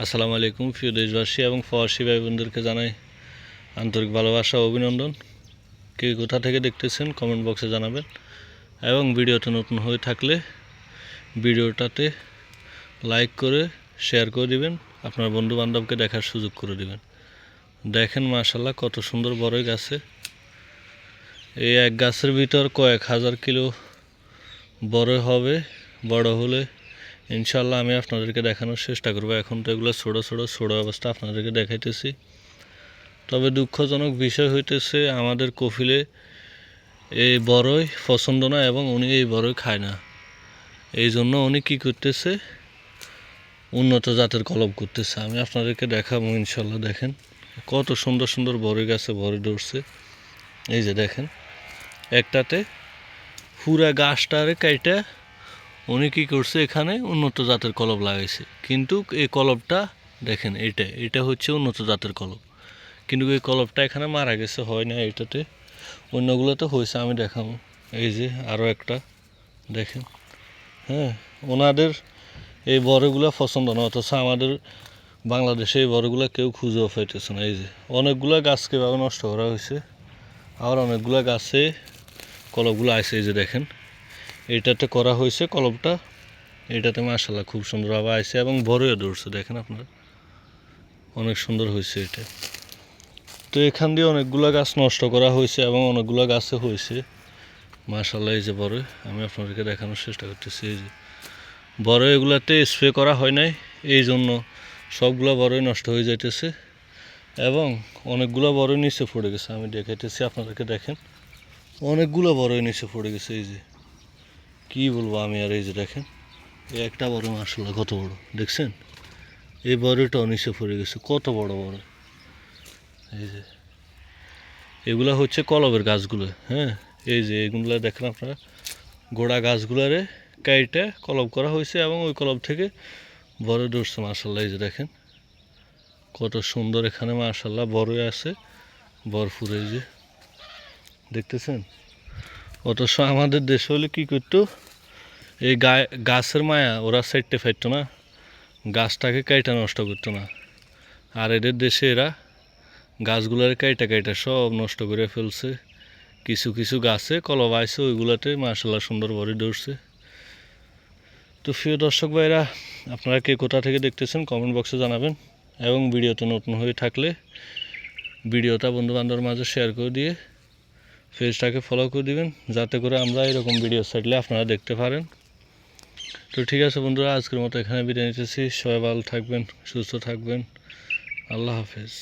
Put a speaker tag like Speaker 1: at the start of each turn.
Speaker 1: আসসালামু আলাইকুম প্রিয় দেশবাসী এবং প্রবাসী ভাই বোনদেরকে জানাই আন্তরিক ভালোবাসা ও অভিনন্দন। কে কোথা থেকে দেখতেছেন কমেন্ট বক্সে জানাবেন এবং ভিডিওতে নতুন হয়ে থাকলে ভিডিওটাতে লাইক করে শেয়ার করে দিবেন, আপনার বন্ধু বান্ধবকে দেখার সুযোগ করে দিবেন। দেখেন মাশাআল্লাহ কত সুন্দর বড়ই গাছে, এই এক গাছের ভিতর কয়েক হাজার কিলো বড় হবে। বড় হলে ইনশাআল্লাহ আমি আপনাদেরকে দেখানোর চেষ্টা করব। এখন তো এগুলো ছোটো অবস্থা আপনাদেরকে দেখাইতেছি। তবে দুঃখজনক বিষয় হইতেছে আমাদের কফিলে এই বড়ই পছন্দ না এবং উনি এই বড়ই খায় না। এই জন্য উনি কী করতেছে, উন্নত জাতের কলম করতেছে। আমি আপনাদেরকে দেখাবো ইনশাআল্লাহ। দেখেন কত সুন্দর সুন্দর বড়ই গাছে বড়ই ধরছে। এই যে দেখেন একটাতে পুরা গাছটারে কাইটা উনি কী করছে, এখানে উন্নত জাতের কলম লাগাইছে। কিন্তু এই কলমটা দেখেন, এটা হচ্ছে উন্নত জাতের কলম, কিন্তু এই কলমটা এখানে মারা গেছে, হয় না এটাতে, অন্যগুলোতে হয়েছে। আমি দেখাবো, এই যে আরও একটা দেখেন। হ্যাঁ, ওনাদের এই বড়গুলো পছন্দ না, অথচ আমাদের বাংলাদেশে এই বড়গুলো কেউ খুঁজেও পাইতেছে না। এই যে অনেকগুলো গাছ কীভাবে নষ্ট করা হয়েছে, আর অনেকগুলো গাছে কলমগুলো আসে। এই যে দেখেন এটাতে করা হয়েছে কলমটা, এটাতে মাশাআল্লাহ খুব সুন্দরভাবে আসছে এবং বড়ও ধরছে। দেখেন আপনারা অনেক সুন্দর হয়েছে এটা। তো এখান দিয়ে অনেকগুলো গাছ নষ্ট করা হয়েছে এবং অনেকগুলো গাছে হয়েছে মাশাআল্লাহ। এই যে বড়, আমি আপনাদেরকে দেখানোর চেষ্টা করতেছি। এই যে বড়, এগুলাতে স্প্রে করা হয় নাই, এই জন্য সবগুলো বড়ই নষ্ট হয়ে যাইতেছে এবং অনেকগুলো বড়ই নিচে পড়ে গেছে। আমি দেখাইতেছি আপনাদেরকে, দেখেন অনেকগুলো বড়ই নিচে পড়ে গেছে। এই যে কী বলবো আমি আর, এই যে দেখেন এই একটা বড় মাশাআল্লাহ কত বড়, দেখছেন এই বড়টাও নিচে পড়ে গেছে, কত বড় বড়। এই যে এগুলা হচ্ছে কলমের গাছগুলো। হ্যাঁ, এই যে এগুলো দেখেন আপনারা, গোড়া গাছগুলারে কাইটে কলম করা হয়েছে এবং ওই কলম থেকে বড় ধরছে মাশাআল্লাহ। এই যে দেখেন কত সুন্দর, এখানে মাশাআল্লাহ বড়ই আছে ভরপুর। এই যে দেখতেছেন, অথচ আমাদের দেশে হলে কী করতো, এই গাছের মায়া ওরা সাইডতে ফাইতো না, গাছটাকে কাইটা নষ্ট করতো না। আর এদের দেশে এরা গাছগুলার কাইটা সব নষ্ট করে ফেলছে। কিছু কিছু গাছে কলম আইছে, ওইগুলাতে মাশাআল্লাহ সুন্দর বড়ি ধরছে। তো প্রিয় দর্শক ভাইরা, আপনারা কে কোথা থেকে দেখতেছেন কমেন্ট বক্সে জানাবেন এবং ভিডিওতে নতুন হয়ে থাকলে ভিডিওটা বন্ধুবান্ধবের মাঝে শেয়ার করে দিয়ে পেজটাকে ফলো করে দিবেন, যাতে করে আমরা এরকম ভিডিও ছাড়লে আপনারা দেখতে পারেন। তো ঠিক আছে বন্ধুরা, আজকের মতো এখানে বিদায় নিতেছি। সবাই ভালো থাকবেন, সুস্থ থাকবেন, আল্লাহ হাফেজ।